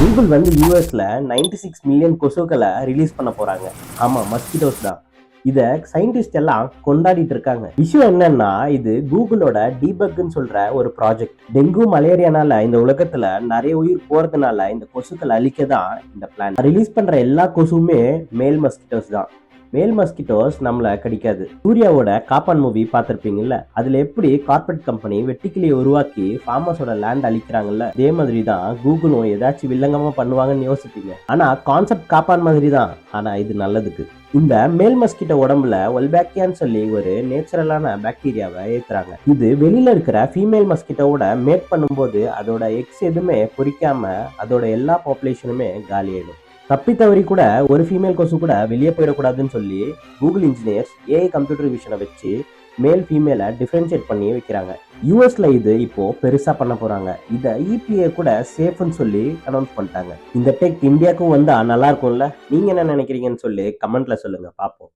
Google வந்து யூஎஸ்ல 96 million கொசுக்களை release பண்ண போறாங்க. ஆமா, மஸ்கிட்டோஸ் தான். இத சயின்டிஸ்ட் எல்லாம் கொண்டாடிட்டு இருக்காங்க. விஷயம் என்னன்னா, இது கூகுளோட டீபக்னு சொல்ற ஒரு ப்ராஜெக்ட். டெங்கு மலேரியானால இந்த உலகத்துல நிறைய உயிர் போறதுனால இந்த கொசுக்கள் அழிக்க தான் இந்த பிளான். ரிலீஸ் பண்ற எல்லா கொசுவுமே மேல் மஸ்கிட்டோஸ் தான். மேல் மஸ்கிட்டோஸ் நம்மள கடிக்காது. சூர்யாவோட காப்பான் மூவி பார்த்திருப்பீங்கல்ல, அதுல எப்படி கார்பரேட் கம்பெனி வெட்டிக்கிளியை உருவாக்கி ஃபார்மர்ஸோட லேண்ட் அழிக்கிறாங்கல்ல, அதே மாதிரி தான் கூகுளும் ஏதாச்சும் வில்லங்கமா பண்ணுவாங்கன்னு யோசிப்பீங்க. ஆனா கான்செப்ட் காப்பான் மாதிரி தான். ஆனா இது நல்லதுக்கு. இந்த மேல் மஸ்கிட்டோ உடம்புல ஒல்பாக்கியான்னு சொல்லி ஒரு நேச்சுரலான பாக்டீரியாவை ஏத்துறாங்க. இது வெளியில இருக்கிற ஃபீமேல் மஸ்கிட்டோட மேட் பண்ணும்போது அதோட எக்ஸ் எதுவுமே பொறிக்காம அதோட எல்லா பாப்புலேஷனுமே காலியாயிடும். தப்பி தவறி கூட ஒரு ஃபீமேல் கொசு கூட வெளியே போயிடக்கூடாதுன்னு சொல்லி கூகுள் இன்ஜினியர்ஸ் ஏஐ கம்ப்யூட்டர் விஷனை வச்சு மேல் ஃபீமேலை டிஃபரன்ஷியேட் பண்ணி வைக்கிறாங்க. யூஎஸ்ல இது இப்போ பெருசா பண்ண போறாங்க. இதை இபிஏ கூட சேஃப்னு சொல்லி அனௌன்ஸ் பண்ணிட்டாங்க. இந்த டெக் இந்தியாவுக்கும் வந்தா நல்லா இருக்கும்ல. நீங்க என்ன நினைக்கிறீங்கன்னு சொல்லி கமெண்ட்ல சொல்லுங்க, பார்ப்போம்.